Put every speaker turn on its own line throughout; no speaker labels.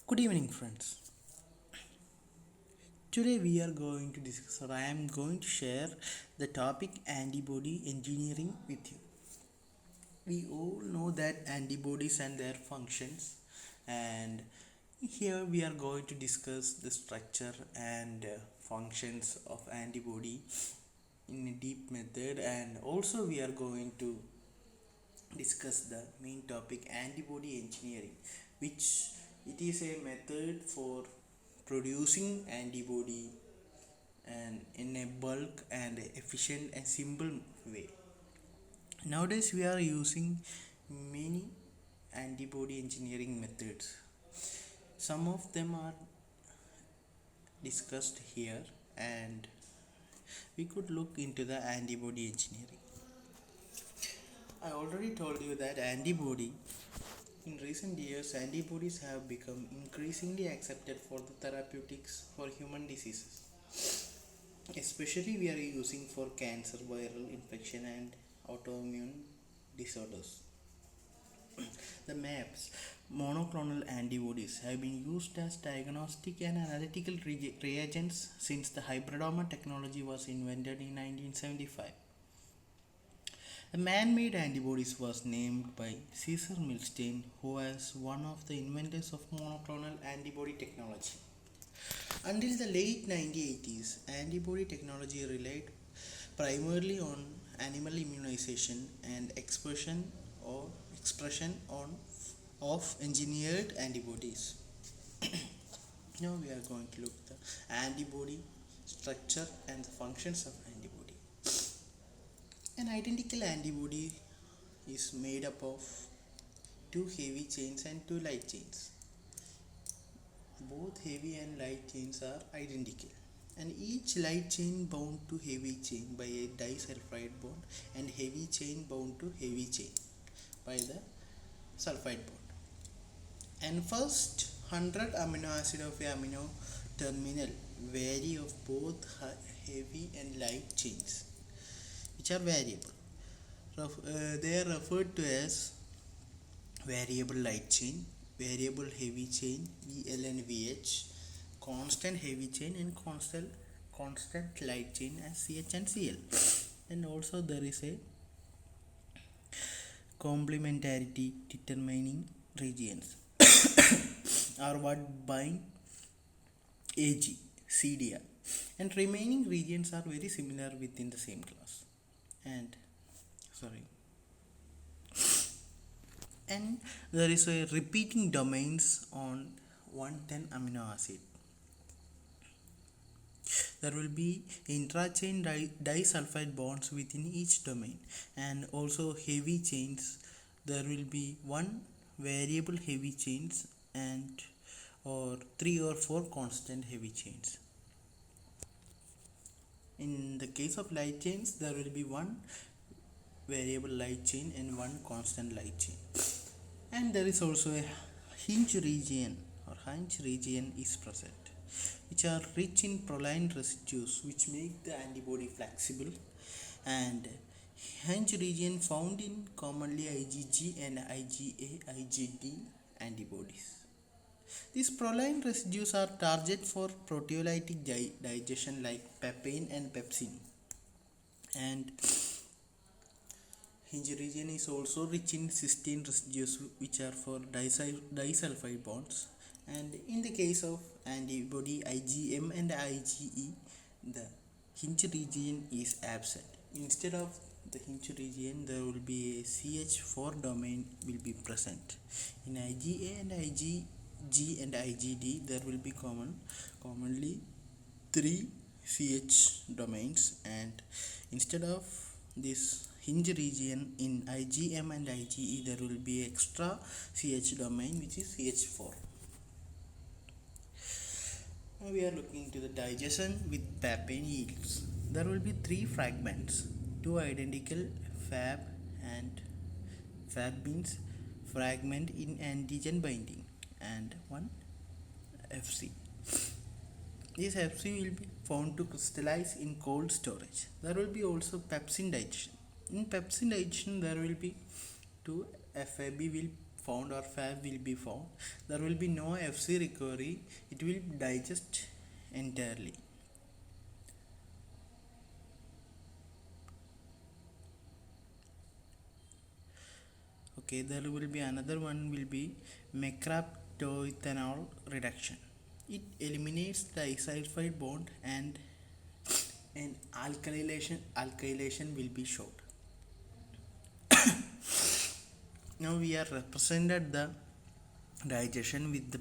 Good evening, friends. Today we are going to discuss, or I am going to share the topic antibody engineering with you. We all know that antibodies and their functions, and here we are going to discuss the structure and functions of antibody in a deep method, and also we are going to discuss the main topic antibody engineering, which it is a method for producing antibody and in a bulk and efficient and simple way. Nowadays we are using many antibody engineering methods. Some of them are discussed here, and we could look into the antibody engineering. I already told you that in recent years, antibodies have become increasingly accepted for the therapeutics for human diseases. Especially we are using for cancer, viral infection and autoimmune disorders. The MAPs, monoclonal antibodies, have been used as diagnostic and analytical reagents since the hybridoma technology was invented in 1975. The man-made antibodies was named by Cesar Milstein, who was one of the inventors of monoclonal antibody technology. Until the late 1980s, antibody technology relied primarily on animal immunization and expression of engineered antibodies. Now we are going to look at the antibody structure and the functions of antibody. An identical antibody is made up of two heavy chains and two light chains. Both heavy and light chains are identical, and each light chain bound to heavy chain by a disulfide bond and heavy chain bound to heavy chain by the sulfide bond. And first 100 amino acid of a amino terminal vary of both heavy and light chains, which are variable. They are referred to as variable light chain, variable heavy chain VL and VH, constant heavy chain and constant light chain as CH and CL. And also there is a complementarity determining regions are what bind AG, CDR, and remaining regions are very similar within the same class. And there is a repeating domains on 110 amino acid. There will be intra-chain disulfide bonds within each domain, and also heavy chains. There will be one variable heavy chains and or 3 or 4 constant heavy chains. In the case of light chains, there will be one variable light chain and one constant light chain. And there is also a hinge region is present, which are rich in proline residues which make the antibody flexible, and hinge region found in commonly IgG and IgA-IgD antibodies. These proline residues are target for proteolytic digestion like papain and pepsin, and hinge region is also rich in cysteine residues which are for disulfide bonds. And in the case of antibody IgM and IgE, the hinge region is absent. Instead of the hinge region, there will be a CH4 domain will be present. In IgA and IgG and IgD, there will be commonly 3 CH domains, and instead of this hinge region in IgM and IgE, there will be extra CH domain which is CH4. Now we are looking into the digestion with papain yields. There will be 3 fragments, 2 identical Fab, and Fab means fragment in antigen binding, and 1 FC. This FC will be found to crystallize in cold storage. There will be also pepsin digestion. In pepsin digestion, there will be 2 FAB will found or fab will be found, there will be no FC recovery, it will digest entirely. Okay, there will be another one will be mecraptoethanol reduction. It eliminates the disulfide bond and alkylation will be showed. Now we are represented the digestion with the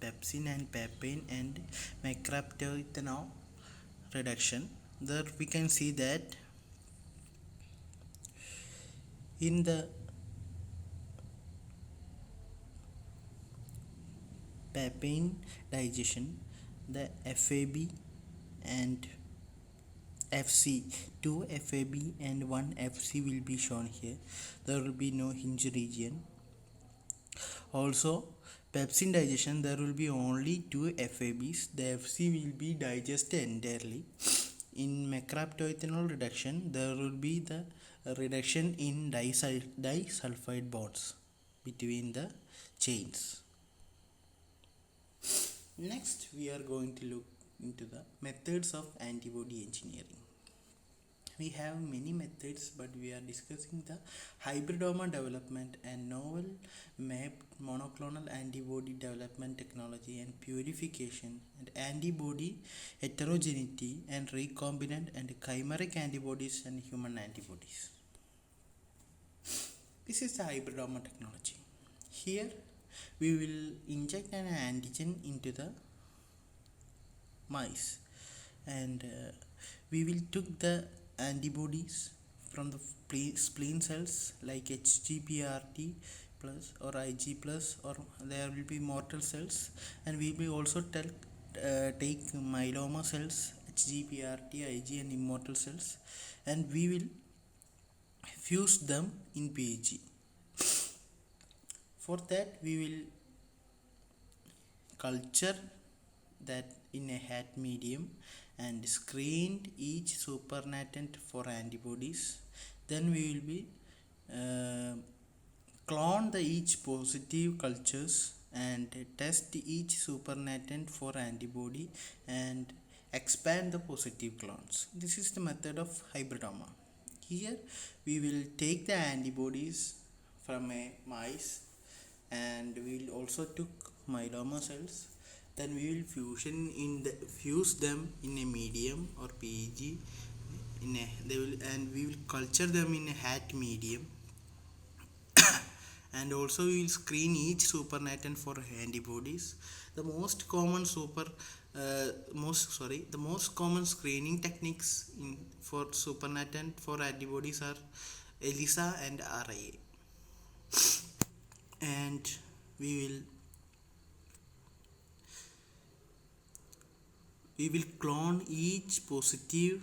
pepsin and papain and mecraptoethanol reduction. There we can see that in the papain digestion, the FAB and FC, 2 FAB and 1 FC will be shown here. There will be no hinge region. Also, pepsin digestion, there will be only 2 FABs. The FC will be digested entirely. In mecraptoethanol reduction, there will be the reduction in disulfide bonds between the chains. Next, we are going to look into the methods of antibody engineering. We have many methods, but we are discussing the hybridoma development and novel mapped monoclonal antibody development technology and purification and antibody heterogeneity and recombinant and chimeric antibodies and human antibodies. This is the hybridoma technology. Here we will inject an antigen into the mice and we will took the antibodies from the spleen cells like HGPRT plus or IG plus, or there will be mortal cells, and we will also take myeloma cells, HGPRT, IG and immortal cells, and we will fuse them in PEG. For that we will culture that in a hat medium and screened each supernatant for antibodies. Then we will be clone the each positive cultures and test each supernatant for antibody and expand the positive clones. This is the method of hybridoma. Here we will take the antibodies from a mice and we will also took myeloma cells. Then we will fuse them in a medium or PEG and we will culture them in a hat medium and also we will screen each supernatant for antibodies. The most common screening techniques for supernatant for antibodies are ELISA and RIA, and we will clone each positive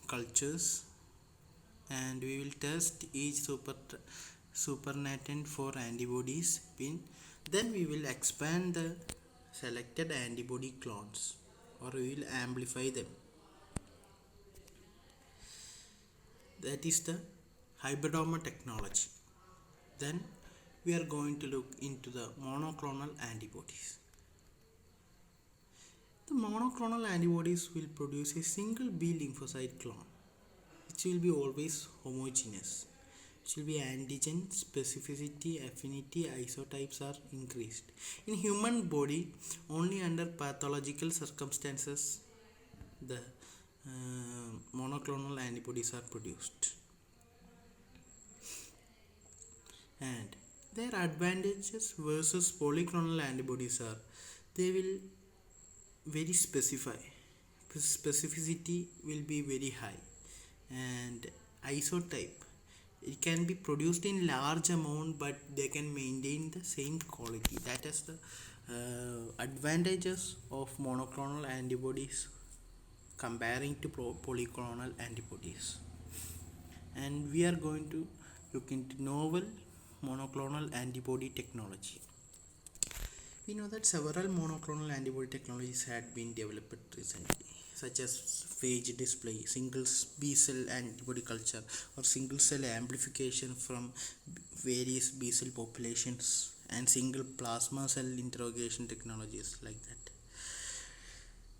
cultures and we will test each supernatant for antibodies then we will expand the selected antibody clones or we will amplify them. That is the hybridoma technology. Then we are going to look into the monoclonal antibodies. The monoclonal antibodies will produce a single B lymphocyte clone which will be always homogeneous. It will be antigen specificity, affinity, isotypes are increased. In human body, only under pathological circumstances the monoclonal antibodies are produced. And their advantages versus polyclonal antibodies are they will very specificity will be very high, and isotype, it can be produced in large amount but they can maintain the same quality. That is the advantages of monoclonal antibodies comparing to polyclonal antibodies. And we are going to look into novel monoclonal antibody technology. We know that several monoclonal antibody technologies had been developed recently, such as phage display, single B cell antibody culture, or single cell amplification from various B cell populations, and single plasma cell interrogation technologies like that.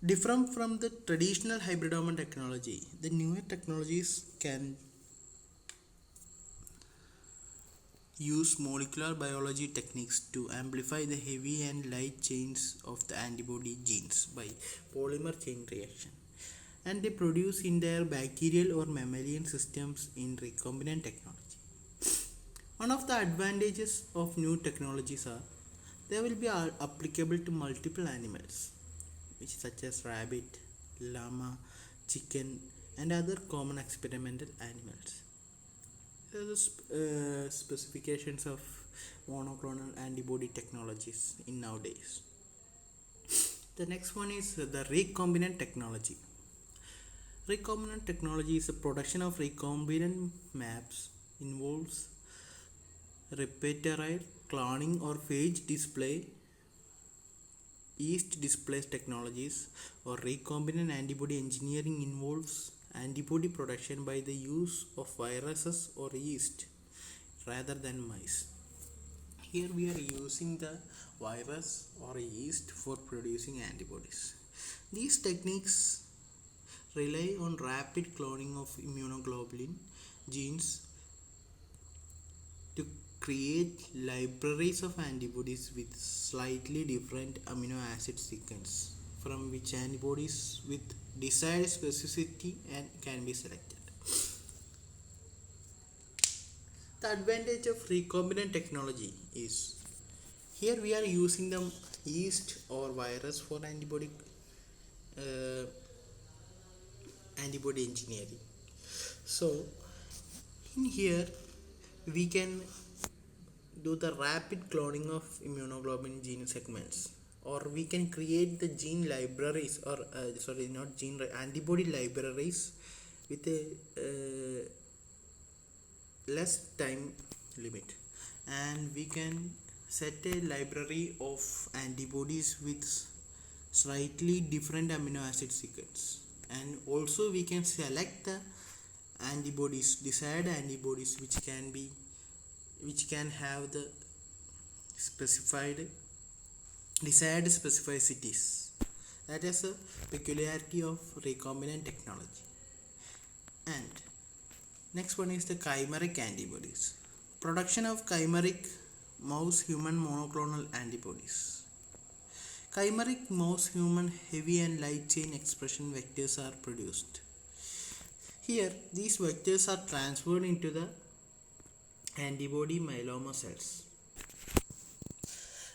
Different from the traditional hybridoma technology, the newer technologies can use molecular biology techniques to amplify the heavy and light chains of the antibody genes by polymer chain reaction, and they produce in their bacterial or mammalian systems in recombinant technology. One of the advantages of new technologies are they will be applicable to multiple animals, which such as rabbit, llama, chicken, and other common experimental animals. There are the specifications of monoclonal antibody technologies in nowadays. The next one is the recombinant technology. Recombinant technology is the production of recombinant maps, involves repertoire cloning or phage display, yeast display technologies, or recombinant antibody engineering involves antibody production by the use of viruses or yeast rather than mice. Here we are using the virus or yeast for producing antibodies. These techniques rely on rapid cloning of immunoglobulin genes to create libraries of antibodies with slightly different amino acid sequence from which antibodies with desired specificity and can be selected. The advantage of recombinant technology is here we are using the yeast or virus for uh, antibody engineering. So in here we can do the rapid cloning of immunoglobulin gene segments, or we can create the gene libraries or sorry not gene antibody libraries with a less time limit, and we can set a library of antibodies with slightly different amino acid sequence, and also we can select the antibodies desired antibodies which can have the specified desired specificities. That is a peculiarity of recombinant technology. And next one is the chimeric antibodies. Production of chimeric mouse human monoclonal antibodies. Chimeric mouse human heavy and light chain expression vectors are produced. Here these vectors are transferred into the antibody myeloma cells.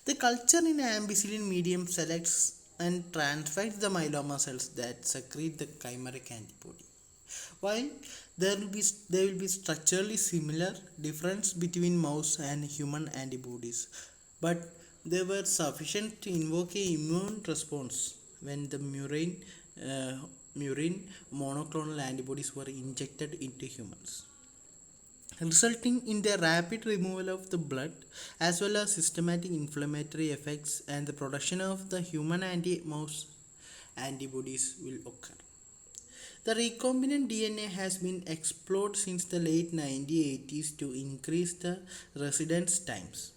The culture in ampicillin medium selects and transfects the myeloma cells that secrete the chimeric antibody. While there will be structurally similar difference between mouse and human antibodies, but they were sufficient to invoke a immune response when the murine monoclonal antibodies were injected into humans, resulting in the rapid removal of the blood as well as systematic inflammatory effects, and the production of the human anti-mouse antibodies will occur. The recombinant DNA has been explored since the late 1980s to increase the residence times.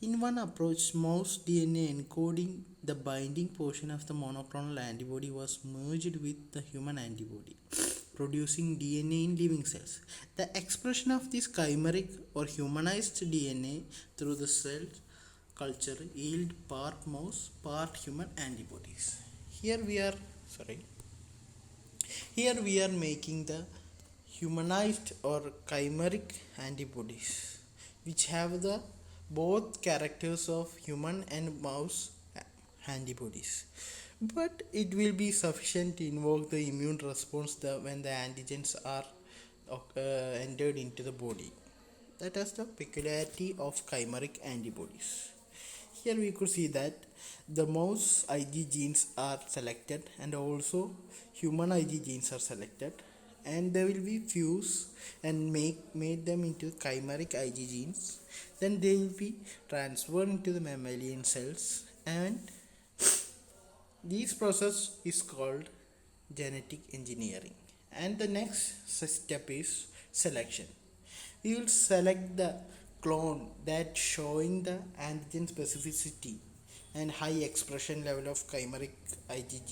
In one approach, mouse DNA encoding the binding portion of the monoclonal antibody was merged with the human antibody, producing DNA in living cells. The expression of this chimeric or humanized DNA through the cell culture yield part mouse, part human antibodies. Here we are making the humanized or chimeric antibodies which have the both characters of human and mouse antibodies, but it will be sufficient to invoke the immune response when the antigens are entered into the body. That is the peculiarity of chimeric antibodies. Here we could see that the mouse Ig genes are selected and also human Ig genes are selected, and they will be fused and made them into chimeric Ig genes. Then they will be transferred into the mammalian cells, and this process is called genetic engineering. And the next step is selection. We will select the clone that showing the antigen specificity and high expression level of chimeric IgG,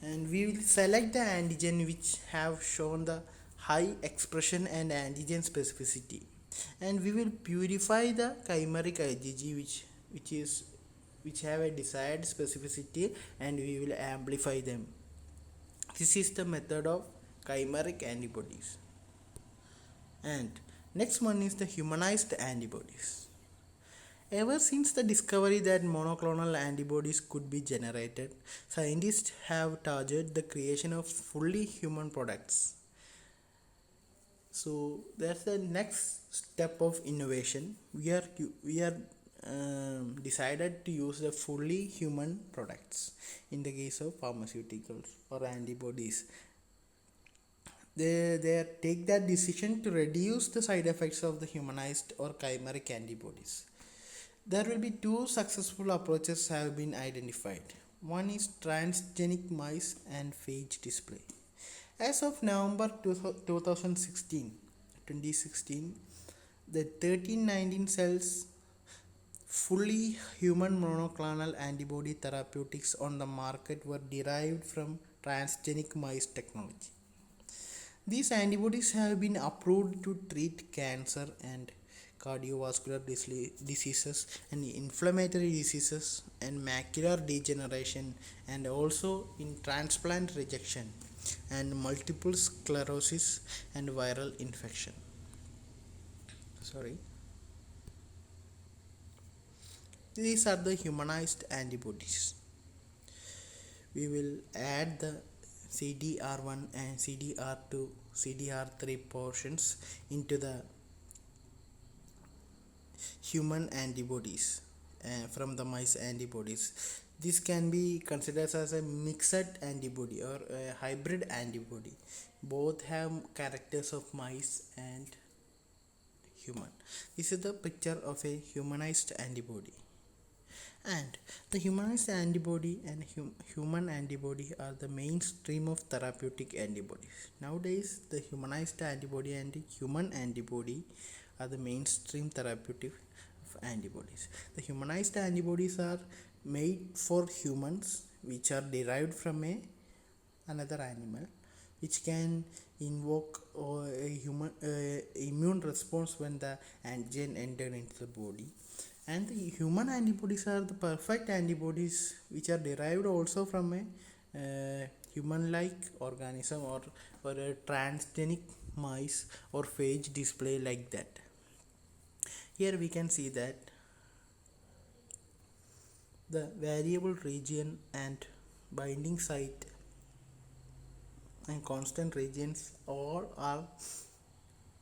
and we will select the antigen which have shown the high expression and antigen specificity, and we will purify the chimeric IgG which have a desired specificity, and we will amplify them. This is the method of chimeric antibodies. And next one is the humanized antibodies. Ever since the discovery that monoclonal antibodies could be generated, scientists have targeted the creation of fully human products. So that's the next step of innovation. We are decided to use the fully human products in the case of pharmaceuticals or antibodies. They take that decision to reduce the side effects of the humanized or chimeric antibodies. There will be two successful approaches have been identified. One is transgenic mice and phage display. As of November 2016, the 1319 cells fully human monoclonal antibody therapeutics on the market were derived from transgenic mice technology. These antibodies have been approved to treat cancer and cardiovascular diseases and inflammatory diseases and macular degeneration, and also in transplant rejection and multiple sclerosis and viral infection. These are the humanized antibodies. We will add the CDR1 and CDR2, CDR3 portions into the human antibodies from the mice antibodies. This can be considered as a mixed antibody or a hybrid antibody. Both have characters of mice and human. This is the picture of a humanized antibody. And the humanized antibody and human antibody are the mainstream of therapeutic antibodies. Nowadays, the humanized antibody and the human antibody are the mainstream therapeutic of antibodies. The humanized antibodies are made for humans, which are derived from another animal, which can invoke a human immune response when the antigen entered into the body. And the human antibodies are the perfect antibodies which are derived also from a human-like organism or a transgenic mice or phage display like that. Here we can see that the variable region and binding site and constant regions all are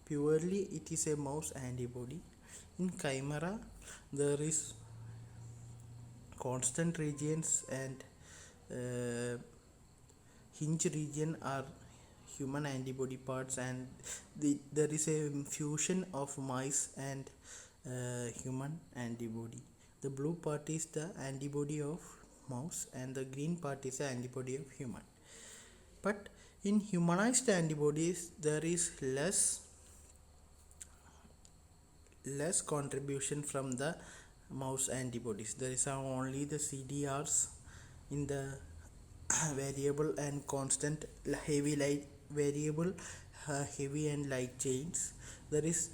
purely it is a mouse antibody. In chimera there is constant regions and hinge region are human antibody parts, and there is a fusion of mice and human antibody. The blue part is the antibody of mouse and the green part is the antibody of human. But in humanized antibodies there is less contribution from the mouse antibodies. There is only the CDRs in the variable and constant heavy light variable heavy and light chains. There is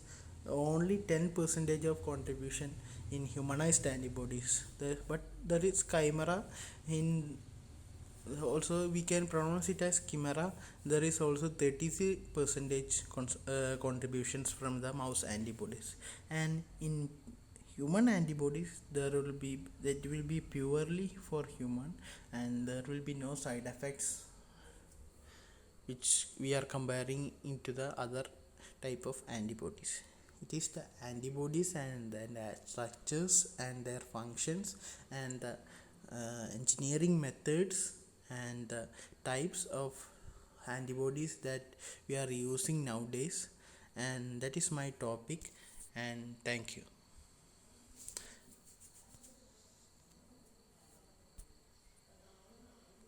only 10% of contribution in humanized antibodies. But there is chimera in, also we can pronounce it as chimera. There is also 33% contributions from the mouse antibodies, and in human antibodies that will be purely for human, and there will be no side effects which we are comparing into the other type of antibodies. It is the antibodies and then the structures and their functions and the engineering methods and the types of antibodies that we are using nowadays, and that is my topic, and thank you.